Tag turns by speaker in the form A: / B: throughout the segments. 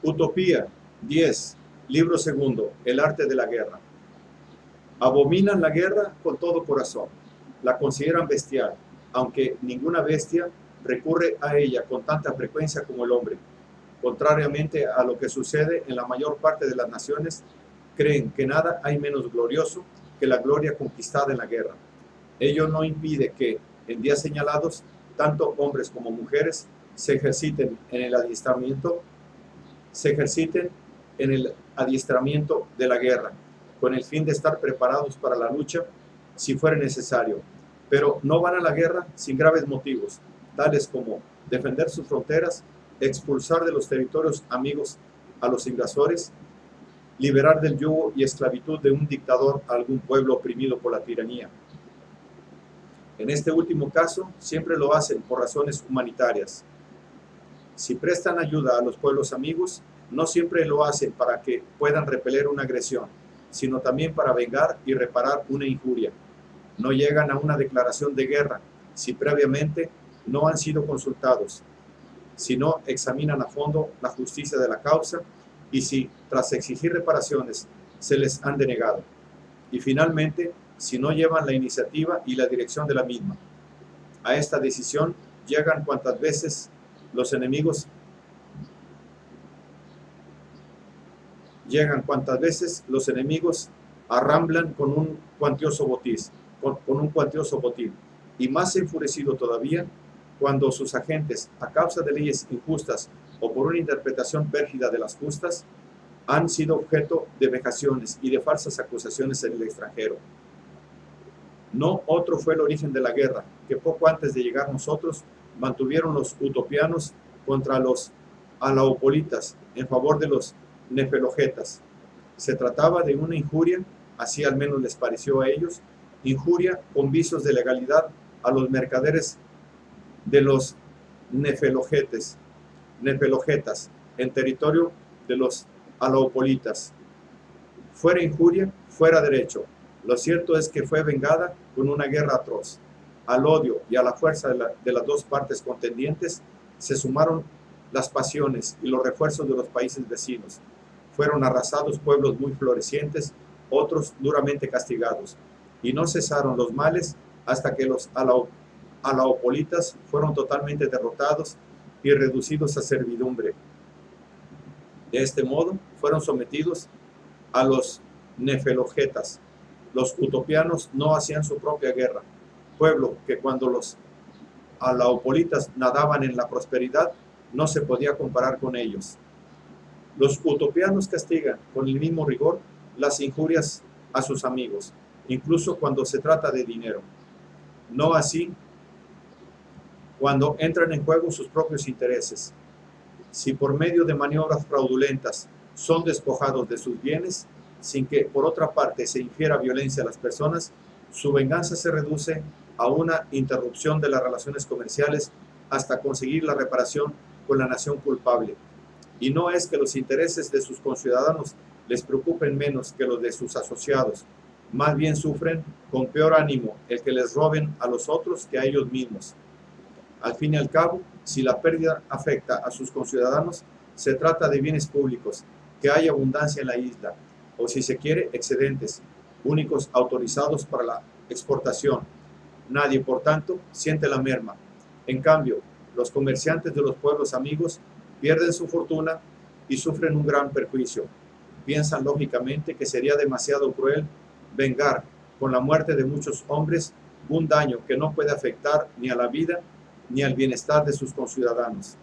A: Utopía 10. Libro segundo. El arte de la guerra. Abominan la guerra con todo corazón. La consideran bestial, aunque ninguna bestia recurre a ella con tanta frecuencia como el hombre. Contrariamente a lo que sucede en la mayor parte de las naciones, creen que nada hay menos glorioso que la gloria conquistada en la guerra. Ello no impide que, en días señalados, tanto hombres como mujeres se ejerciten en el adiestramiento de la guerra, con el fin de estar preparados para la lucha si fuera necesario, pero no van a la guerra sin graves motivos, tales como defender sus fronteras, expulsar de los territorios amigos a los invasores, liberar del yugo y esclavitud de un dictador a algún pueblo oprimido por la tiranía. En este último caso, siempre lo hacen por razones humanitarias. Si prestan ayuda a los pueblos amigos, no siempre lo hacen para que puedan repeler una agresión, sino también para vengar y reparar una injuria. No llegan a una declaración de guerra si previamente no han sido consultados, si no examinan a fondo la justicia de la causa y si, tras exigir reparaciones, se les han denegado. Y finalmente, si no llevan la iniciativa y la dirección de la misma. A esta decisión llegan cuantas veces los enemigos arramblan con un cuantioso botín, y más enfurecido todavía cuando sus agentes, a causa de leyes injustas o por una interpretación pérfida de las justas, han sido objeto de vejaciones y de falsas acusaciones en el extranjero. No otro fue el origen de la guerra, que poco antes de llegar nosotros mantuvieron los utopianos contra los alaopolitas en favor de los nefelogetas. Se trataba de una injuria, así al menos les pareció a ellos, injuria con visos de legalidad a los mercaderes de los nefelogetas en territorio de los alaopolitas. Fuera injuria, fuera derecho. Lo cierto es que fue vengada con una guerra atroz. Al odio y a la fuerza de las dos partes contendientes se sumaron las pasiones y los refuerzos de los países vecinos. Fueron arrasados pueblos muy florecientes, otros duramente castigados, y no cesaron los males hasta que los alaopolitas fueron totalmente derrotados y reducidos a servidumbre. De este modo fueron sometidos a los nefelogetas. Los utopianos no hacían su propia guerra, pueblo que cuando los alaopolitas nadaban en la prosperidad no se podía comparar con ellos. Los utopianos castigan con el mismo rigor las injurias a sus amigos, incluso cuando se trata de dinero. No así cuando entran en juego sus propios intereses. Si por medio de maniobras fraudulentas son despojados de sus bienes, sin que por otra parte se infiera violencia a las personas, su venganza se reduce a una interrupción de las relaciones comerciales hasta conseguir la reparación con la nación culpable. Y no es que los intereses de sus conciudadanos les preocupen menos que los de sus asociados, más bien sufren con peor ánimo el que les roben a los otros que a ellos mismos. Al fin y al cabo, si la pérdida afecta a sus conciudadanos, se trata de bienes públicos, que hay abundancia en la isla, o si se quiere, excedentes, únicos autorizados para la exportación. Nadie, por tanto, siente la merma. En cambio, los comerciantes de los pueblos amigos pierden su fortuna y sufren un gran perjuicio. Piensan lógicamente que sería demasiado cruel vengar con la muerte de muchos hombres un daño que no puede afectar ni a la vida ni al bienestar de sus conciudadanos.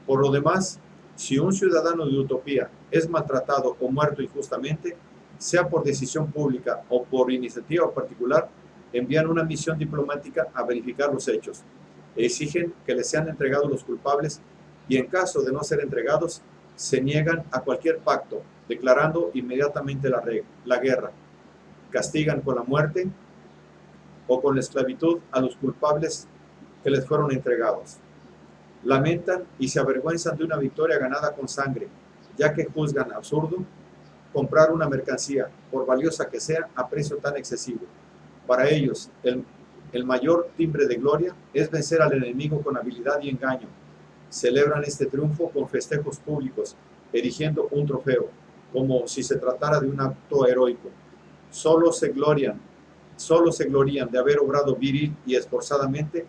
A: Por lo demás, si un ciudadano de utopía es maltratado o muerto injustamente, sea por decisión pública o por iniciativa particular, envían una misión diplomática a verificar los hechos. Exigen que les sean entregados los culpables y en caso de no ser entregados, se niegan a cualquier pacto, declarando inmediatamente la guerra. Castigan con la muerte o con la esclavitud a los culpables que les fueron entregados. Lamentan y se avergüenzan de una victoria ganada con sangre, ya que juzgan absurdo comprar una mercancía, por valiosa que sea, a precio tan excesivo. Para ellos, el mayor timbre de gloria es vencer al enemigo con habilidad y engaño. Celebran este triunfo con festejos públicos erigiendo un trofeo, como si se tratara de un acto heroico. Solo se glorían de haber obrado viril y esforzadamente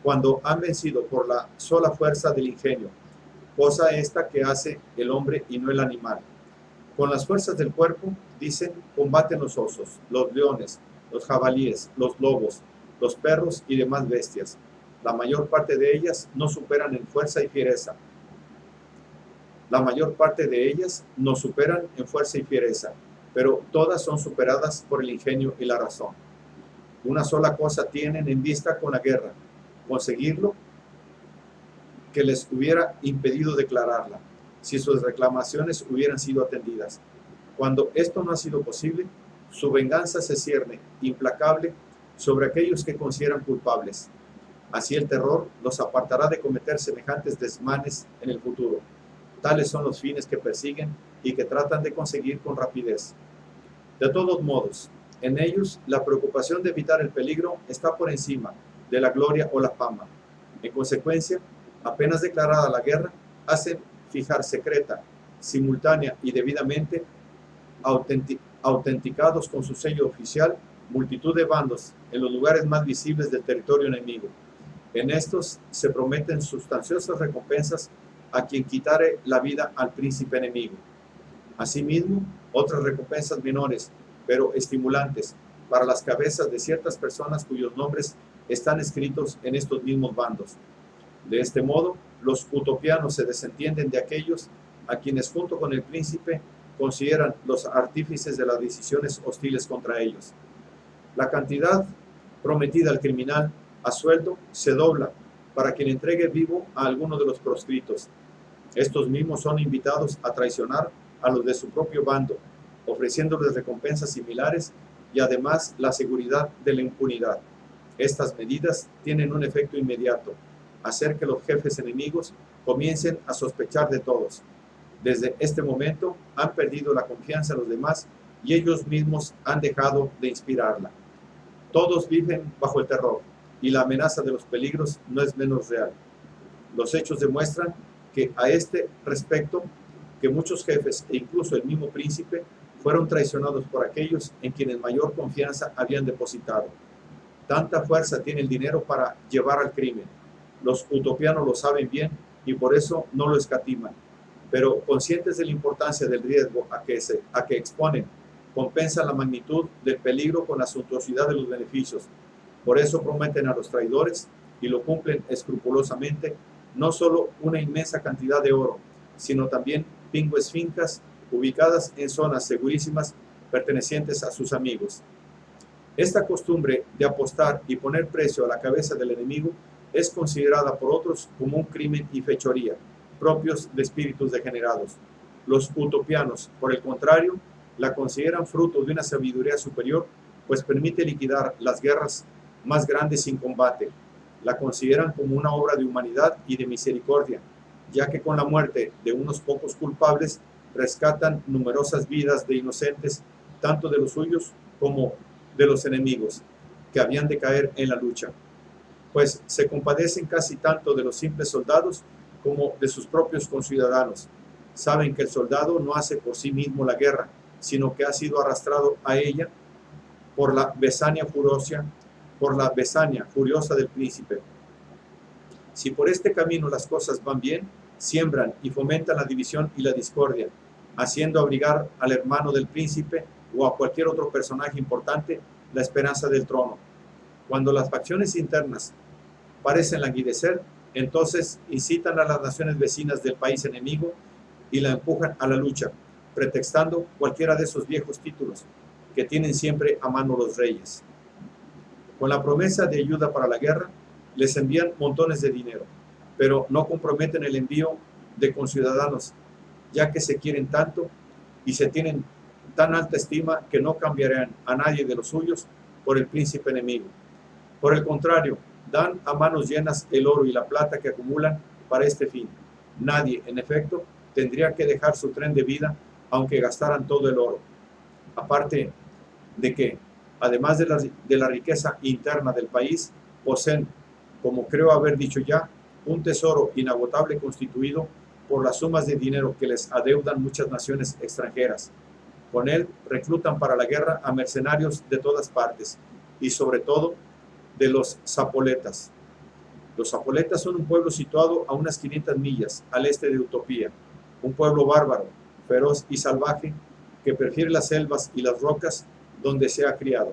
A: cuando han vencido por la sola fuerza del ingenio, cosa esta que hace el hombre y no el animal. Con las fuerzas del cuerpo, dicen, combaten los osos, los leones, los jabalíes, los lobos, los perros y demás bestias. La mayor parte de ellas no superan en fuerza y fiereza. Pero todas son superadas por el ingenio y la razón. Una sola cosa tienen en vista con la guerra: conseguirlo que les hubiera impedido declararla, si sus reclamaciones hubieran sido atendidas. Cuando esto no ha sido posible, su venganza se cierne, implacable, sobre aquellos que consideran culpables. Así el terror los apartará de cometer semejantes desmanes en el futuro. Tales son los fines que persiguen y que tratan de conseguir con rapidez. De todos modos, en ellos la preocupación de evitar el peligro está por encima de la gloria o la fama. En consecuencia, apenas declarada la guerra, hacen fijar secreta, simultánea y debidamente autenticados con su sello oficial, multitud de bandos en los lugares más visibles del territorio enemigo. En estos se prometen sustanciosas recompensas a quien quitare la vida al príncipe enemigo. Asimismo, otras recompensas menores, pero estimulantes, para las cabezas de ciertas personas cuyos nombres están escritos en estos mismos bandos. De este modo, los utopianos se desentienden de aquellos a quienes junto con el príncipe consideran los artífices de las decisiones hostiles contra ellos. La cantidad prometida al criminal a sueldo se dobla para quien entregue vivo a alguno de los proscritos. Estos mismos son invitados a traicionar a los de su propio bando, ofreciéndoles recompensas similares y además la seguridad de la impunidad. Estas medidas tienen un efecto inmediato: hacer que los jefes enemigos comiencen a sospechar de todos. Desde este momento han perdido la confianza en los demás y ellos mismos han dejado de inspirarla. Todos viven bajo el terror y la amenaza de los peligros no es menos real. Los hechos demuestran que a este respecto, que muchos jefes e incluso el mismo príncipe fueron traicionados por aquellos en quienes mayor confianza habían depositado. Tanta fuerza tiene el dinero para llevar al crimen. Los utopianos lo saben bien y por eso no lo escatiman, pero conscientes de la importancia del riesgo a que exponen, compensan la magnitud del peligro con la suntuosidad de los beneficios. Por eso prometen a los traidores, y lo cumplen escrupulosamente, no solo una inmensa cantidad de oro, sino también pingües fincas ubicadas en zonas segurísimas pertenecientes a sus amigos. Esta costumbre de apostar y poner precio a la cabeza del enemigo es considerada por otros como un crimen y fechoría, propios de espíritus degenerados. Los utopianos, por el contrario, la consideran fruto de una sabiduría superior, pues permite liquidar las guerras más grandes sin combate. La consideran como una obra de humanidad y de misericordia, ya que con la muerte de unos pocos culpables rescatan numerosas vidas de inocentes, tanto de los suyos como de los enemigos, que habían de caer en la lucha, pues se compadecen casi tanto de los simples soldados como de sus propios conciudadanos. Saben que el soldado no hace por sí mismo la guerra, sino que ha sido arrastrado a ella por la besania furiosa del príncipe. Si por este camino las cosas van bien, siembran y fomentan la división y la discordia, haciendo abrigar al hermano del príncipe o a cualquier otro personaje importante la esperanza del trono. Cuando las facciones internas parecen languidecer, entonces incitan a las naciones vecinas del país enemigo y la empujan a la lucha, pretextando cualquiera de esos viejos títulos que tienen siempre a mano los reyes. Con la promesa de ayuda para la guerra, les envían montones de dinero, pero no comprometen el envío de conciudadanos, ya que se quieren tanto y se tienen tan alta estima que no cambiarán a nadie de los suyos por el príncipe enemigo. Por el contrario, dan a manos llenas el oro y la plata que acumulan para este fin. Nadie, en efecto, tendría que dejar su tren de vida aunque gastaran todo el oro. Aparte de que, además de la riqueza interna del país, poseen, como creo haber dicho ya, un tesoro inagotable constituido por las sumas de dinero que les adeudan muchas naciones extranjeras. Con él reclutan para la guerra a mercenarios de todas partes y sobre todo de los zapoletas. Los zapoletas son un pueblo situado a unas 500 millas al este de Utopía, un pueblo bárbaro, feroz y salvaje que prefiere las selvas y las rocas donde se ha criado.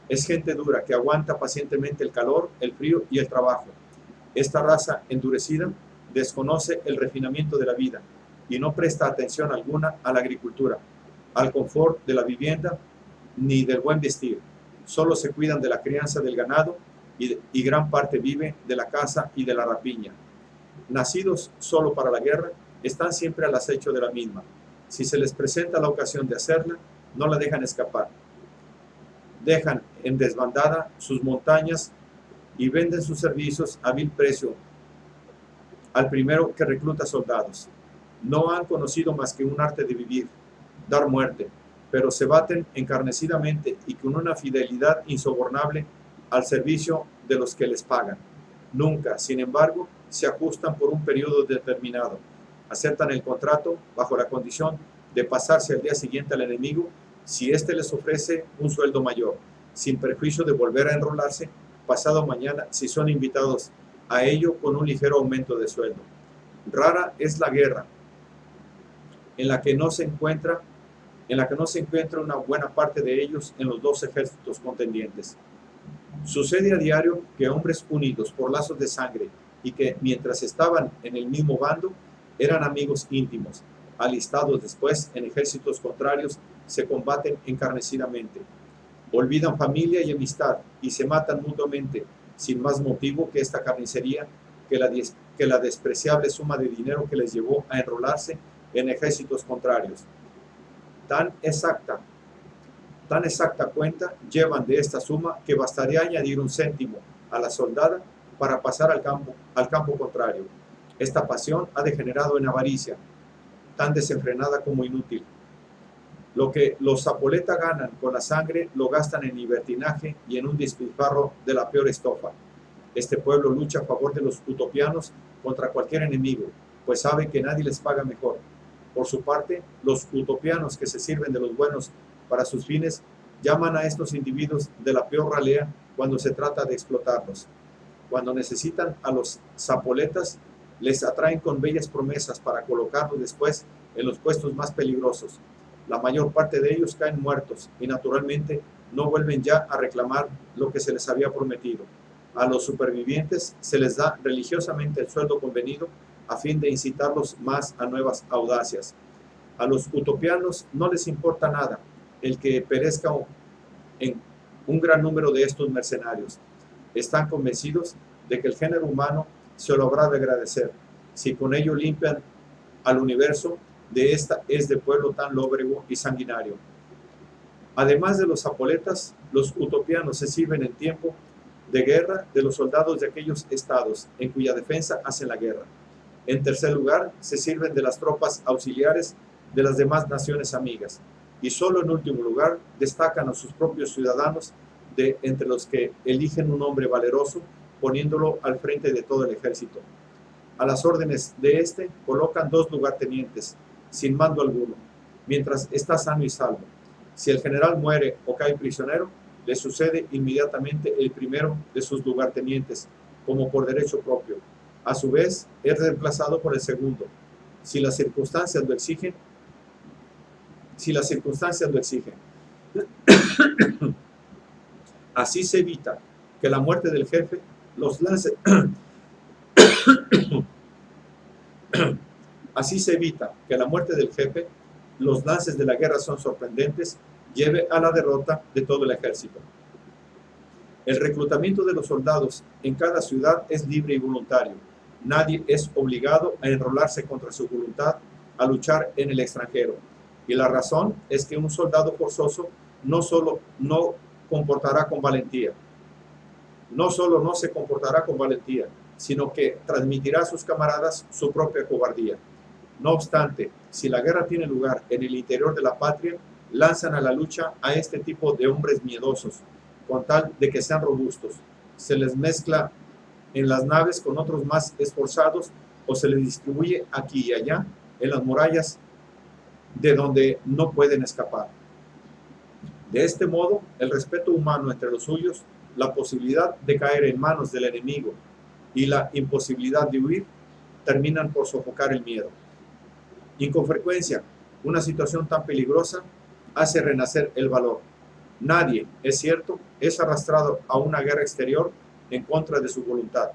A: Es gente dura que aguanta pacientemente el calor, el frío y el trabajo. Esta raza endurecida desconoce el refinamiento de la vida y no presta atención alguna a la agricultura, al confort de la vivienda ni del buen vestir. Solo se cuidan de la crianza del ganado y gran parte vive de la caza y de la rapiña. Nacidos solo para la guerra, están siempre al acecho de la misma. Si se les presenta la ocasión de hacerla, no la dejan escapar. Dejan en desbandada sus montañas y venden sus servicios a vil precio al primero que recluta soldados. No han conocido más que un arte de vivir, dar muerte, pero se baten encarnecidamente y con una fidelidad insobornable al servicio de los que les pagan. Nunca, sin embargo, se ajustan por un periodo determinado. Aceptan el contrato bajo la condición de pasarse al día siguiente al enemigo si éste les ofrece un sueldo mayor, sin perjuicio de volver a enrolarse pasado mañana si son invitados a ello con un ligero aumento de sueldo. Rara es la guerra en la que no se encuentra una buena parte de ellos en los dos ejércitos contendientes. Sucede a diario que hombres unidos por lazos de sangre y que mientras estaban en el mismo bando eran amigos íntimos, alistados después en ejércitos contrarios, se combaten encarnecidamente, olvidan familia y amistad y se matan mutuamente sin más motivo que esta carnicería, que la despreciable suma de dinero que les llevó a enrolarse en ejércitos contrarios. Tan exacta cuenta llevan de esta suma que bastaría añadir un céntimo a la soldada para pasar al campo contrario. Esta pasión ha degenerado en avaricia, tan desenfrenada como inútil. Lo que los zapoletas ganan con la sangre lo gastan en libertinaje y en un despilfarro de la peor estofa. Este pueblo lucha a favor de los utopianos contra cualquier enemigo, pues sabe que nadie les paga mejor. Por su parte, los utopianos que se sirven de los buenos para sus fines llaman a estos individuos de la peor ralea cuando se trata de explotarlos. Cuando necesitan a los zapoletas, les atraen con bellas promesas para colocarlos después en los puestos más peligrosos. La mayor parte de ellos caen muertos y naturalmente no vuelven ya a reclamar lo que se les había prometido. A los supervivientes se les da religiosamente el sueldo convenido a fin de incitarlos más a nuevas audacias. A los utopianos no les importa nada el que perezca en un gran número de estos mercenarios. Están convencidos de que el género humano se lo habrá de agradecer si con ello limpian al universo de esta de pueblo tan lóbrego y sanguinario. Además de los zapoletas, los utopianos se sirven en tiempo de guerra de los soldados de aquellos estados en cuya defensa hacen la guerra. En tercer lugar, se sirven de las tropas auxiliares de las demás naciones amigas. Y solo en último lugar, destacan a sus propios ciudadanos de entre los que eligen un hombre valeroso, poniéndolo al frente de todo el ejército. A las órdenes de este colocan 2 lugartenientes, sin mando alguno, mientras está sano y salvo. Si el general muere o cae prisionero, le sucede inmediatamente el primero de sus lugartenientes, como por derecho propio. A su vez, es reemplazado por el segundo, si las circunstancias lo exigen. Así se evita que la muerte del jefe los lance. Así se evita que la muerte del jefe, los lances de la guerra son sorprendentes, lleve a la derrota de todo el ejército. El reclutamiento de los soldados en cada ciudad es libre y voluntario. Nadie es obligado a enrolarse contra su voluntad a luchar en el extranjero. Y la razón es que un soldado forzoso no solo no se comportará con valentía, sino que transmitirá a sus camaradas su propia cobardía. No obstante, si la guerra tiene lugar en el interior de la patria, lanzan a la lucha a este tipo de hombres miedosos, con tal de que sean robustos. Se les mezcla en las naves con otros más esforzados o se les distribuye aquí y allá en las murallas de donde no pueden escapar. De este modo, el respeto humano entre los suyos, la posibilidad de caer en manos del enemigo y la imposibilidad de huir terminan por sofocar el miedo. Y con frecuencia, una situación tan peligrosa hace renacer el valor. Nadie, es cierto, es arrastrado a una guerra exterior en contra de su voluntad,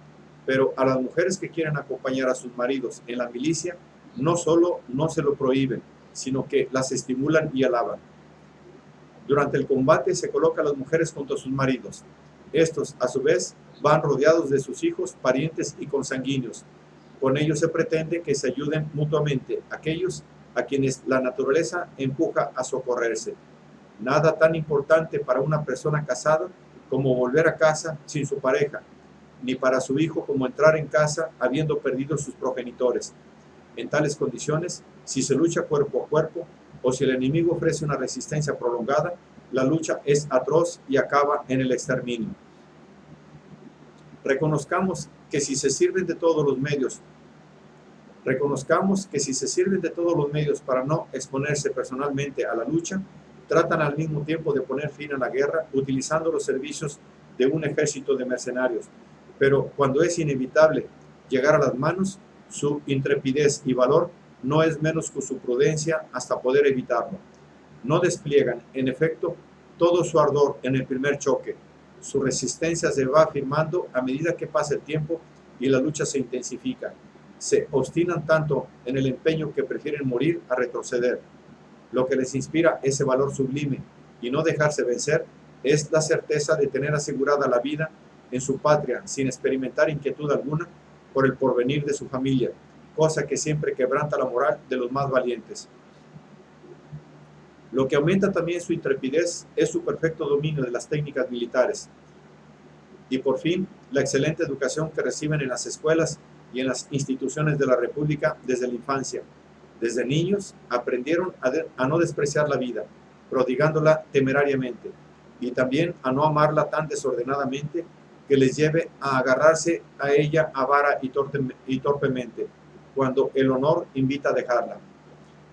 A: pero a las mujeres que quieren acompañar a sus maridos en la milicia, no solo no se lo prohíben, sino que las estimulan y alaban. Durante el combate se colocan a las mujeres junto a sus maridos. Estos, a su vez, van rodeados de sus hijos, parientes y consanguíneos. Con ellos se pretende que se ayuden mutuamente aquellos a quienes la naturaleza empuja a socorrerse. Nada tan importante para una persona casada como volver a casa sin su pareja, ni para su hijo como entrar en casa habiendo perdido sus progenitores. En tales condiciones, si se lucha cuerpo a cuerpo o si el enemigo ofrece una resistencia prolongada, la lucha es atroz y acaba en el exterminio. Reconozcamos que si se sirven de todos los medios para no exponerse personalmente a la lucha, tratan al mismo tiempo de poner fin a la guerra utilizando los servicios de un ejército de mercenarios. Pero cuando es inevitable llegar a las manos, su intrepidez y valor no es menos que su prudencia hasta poder evitarlo. No despliegan, en efecto, todo su ardor en el primer choque. Su resistencia se va afirmando a medida que pasa el tiempo y la lucha se intensifica. Se obstinan tanto en el empeño que prefieren morir a retroceder. Lo que les inspira ese valor sublime y no dejarse vencer es la certeza de tener asegurada la vida en su patria sin experimentar inquietud alguna por el porvenir de su familia, cosa que siempre quebranta la moral de los más valientes. Lo que aumenta también su intrepidez es su perfecto dominio de las técnicas militares y, por fin, la excelente educación que reciben en las escuelas y en las instituciones de la República desde la infancia. Desde niños aprendieron a no despreciar la vida, prodigándola temerariamente, y también a no amarla tan desordenadamente que les lleve a agarrarse a ella a vara y torpemente, cuando el honor invita a dejarla.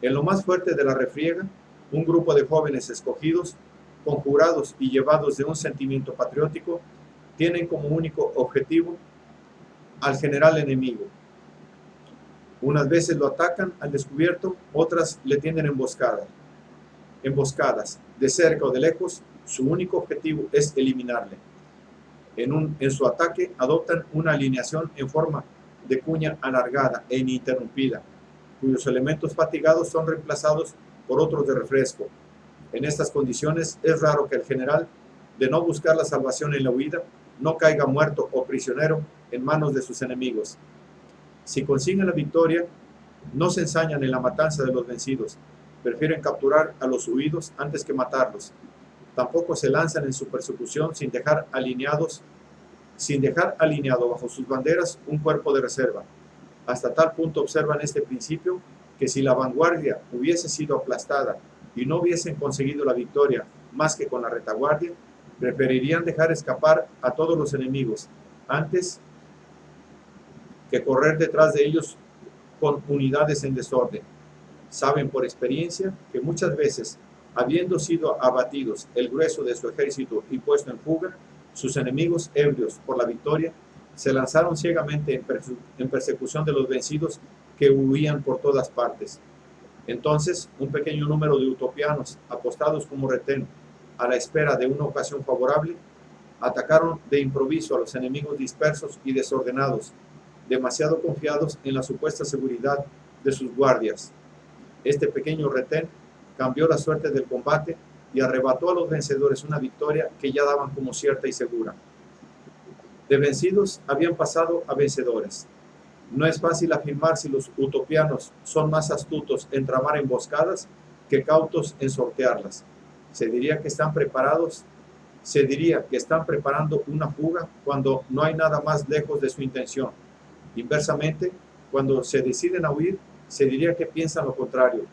A: En lo más fuerte de la refriega, un grupo de jóvenes escogidos, conjurados y llevados de un sentimiento patriótico, tienen como único objetivo al general enemigo. Unas veces lo atacan al descubierto, otras le tienden emboscadas. De cerca o de lejos, su único objetivo es eliminarle. En su ataque adoptan una alineación en forma de cuña alargada e ininterrumpida, cuyos elementos fatigados son reemplazados por otros de refresco. En estas condiciones es raro que el general, de no buscar la salvación en la huida, no caiga muerto o prisionero en manos de sus enemigos. Si consiguen la victoria, no se ensañan en la matanza de los vencidos, prefieren capturar a los huidos antes que matarlos. Tampoco se lanzan en su persecución sin dejar alineado bajo sus banderas un cuerpo de reserva. Hasta tal punto observan este principio que si la vanguardia hubiese sido aplastada y no hubiesen conseguido la victoria más que con la retaguardia, preferirían dejar escapar a todos los enemigos antes que correr detrás de ellos con unidades en desorden. Saben por experiencia que muchas veces, habiendo sido abatidos el grueso de su ejército y puesto en fuga, sus enemigos, ebrios por la victoria, se lanzaron ciegamente en persecución de los vencidos que huían por todas partes. Entonces, un pequeño número de utopianos, apostados como retén a la espera de una ocasión favorable, atacaron de improviso a los enemigos dispersos y desordenados, demasiado confiados en la supuesta seguridad de sus guardias. Este pequeño retén cambió la suerte del combate y arrebató a los vencedores una victoria que ya daban como cierta y segura. De vencidos habían pasado a vencedores. No es fácil afirmar si los utopianos son más astutos en tramar emboscadas que cautos en sortearlas. Se diría que están preparando una fuga cuando no hay nada más lejos de su intención. Inversamente, cuando se deciden a huir, se diría que piensan lo contrario.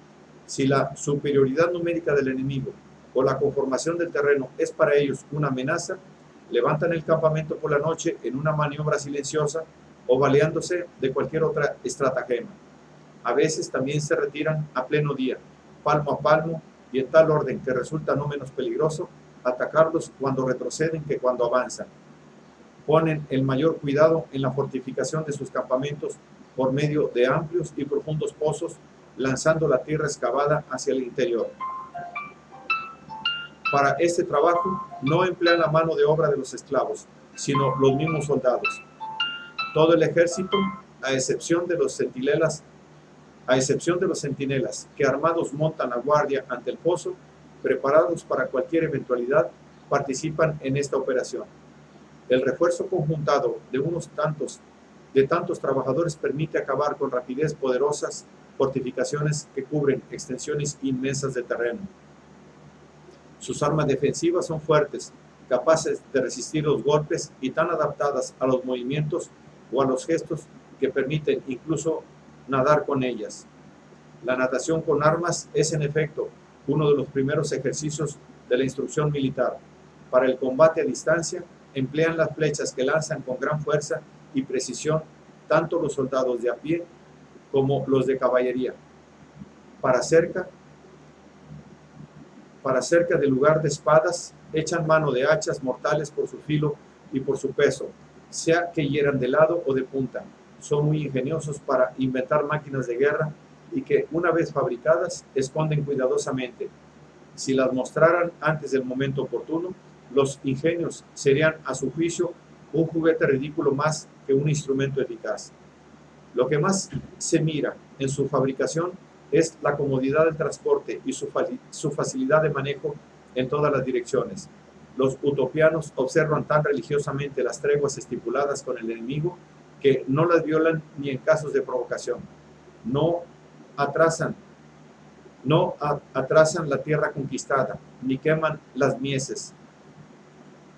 A: Si la superioridad numérica del enemigo o la conformación del terreno es para ellos una amenaza, levantan el campamento por la noche en una maniobra silenciosa o valiéndose de cualquier otra estratagema. A veces también se retiran a pleno día, palmo a palmo, y en tal orden que resulta no menos peligroso atacarlos cuando retroceden que cuando avanzan. Ponen el mayor cuidado en la fortificación de sus campamentos por medio de amplios y profundos pozos, lanzando la tierra excavada hacia el interior. Para este trabajo no emplean la mano de obra de los esclavos, sino los mismos soldados. Todo el ejército, a excepción de los centinelas, que armados montan la guardia ante el pozo, preparados para cualquier eventualidad, participan en esta operación. El refuerzo conjuntado de tantos trabajadores permite acabar con rapidez poderosas fortificaciones que cubren extensiones inmensas de terreno. Sus armas defensivas son fuertes, capaces de resistir los golpes y tan adaptadas a los movimientos o a los gestos que permiten incluso nadar con ellas. La natación con armas es en efecto uno de los primeros ejercicios de la instrucción militar. Para el combate a distancia emplean las flechas que lanzan con gran fuerza y precisión tanto los soldados de a pie como los de caballería. Para cerca del lugar de espadas, echan mano de hachas mortales por su filo y por su peso, sea que hieran de lado o de punta. Son muy ingeniosos para inventar máquinas de guerra y que, una vez fabricadas, esconden cuidadosamente. Si las mostraran antes del momento oportuno, los ingenios serían, a su juicio, un juguete ridículo más que un instrumento eficaz. Lo que más se mira en su fabricación es la comodidad del transporte y su facilidad de manejo en todas las direcciones. Los utopianos observan tan religiosamente las treguas estipuladas con el enemigo que no las violan ni en casos de provocación. No atrasan la tierra conquistada, ni queman las mieses.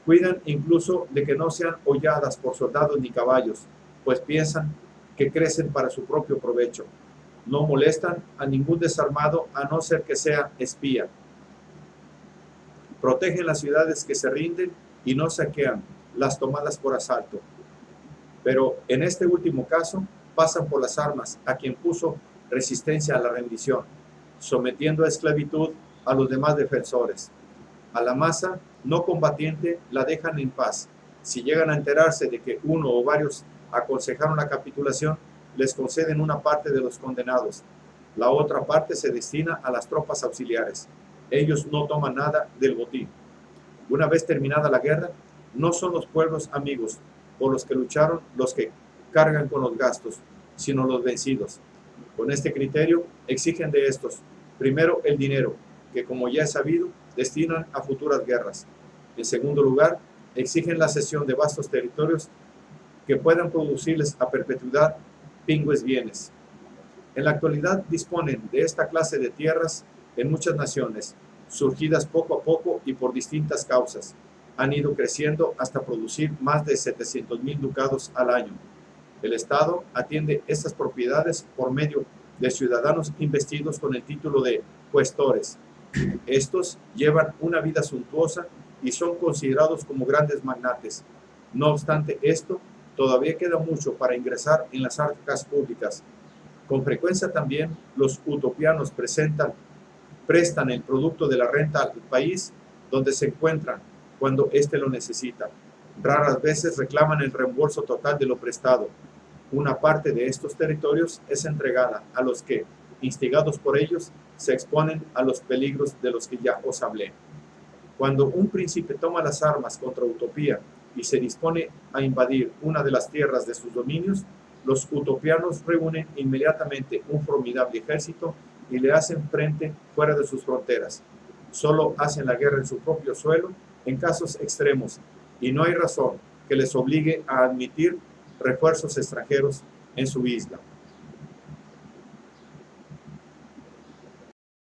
A: Cuidan incluso de que no sean holladas por soldados ni caballos, pues piensan que crecen para su propio provecho. No molestan a ningún desarmado a no ser que sea espía. Protegen las ciudades que se rinden y no saquean las tomadas por asalto. Pero en este último caso pasan por las armas a quien puso resistencia a la rendición, sometiendo a esclavitud a los demás defensores. A la masa no combatiente la dejan en paz. Si llegan a enterarse de que uno o varios aconsejaron la capitulación, les conceden una parte de los condenados. La otra parte se destina a las tropas auxiliares. Ellos no toman nada del botín. Una vez terminada la guerra, no son los pueblos amigos por los que lucharon los que cargan con los gastos, sino los vencidos. Con este criterio exigen de estos, primero, el dinero, que como ya es sabido, destinan a futuras guerras. En segundo lugar, exigen la cesión de vastos territorios que puedan producirles a perpetuidad pingües bienes. En la actualidad disponen de esta clase de tierras en muchas naciones, surgidas poco a poco y por distintas causas. Han ido creciendo hasta producir más de 700,000 ducados al año. El Estado atiende estas propiedades por medio de ciudadanos investidos con el título de cuestores. Estos llevan una vida suntuosa y son considerados como grandes magnates. No obstante esto, todavía queda mucho para ingresar en las arcas públicas. Con frecuencia también los utopianos prestan el producto de la renta al país donde se encuentran cuando éste lo necesita. Raras veces reclaman el reembolso total de lo prestado. Una parte de estos territorios es entregada a los que, instigados por ellos, se exponen a los peligros de los que ya os hablé. Cuando un príncipe toma las armas contra Utopía y se dispone a invadir una de las tierras de sus dominios, los utopianos reúnen inmediatamente un formidable ejército y le hacen frente fuera de sus fronteras. Solo hacen la guerra en su propio suelo en casos extremos y no hay razón que les obligue a admitir refuerzos extranjeros en su isla.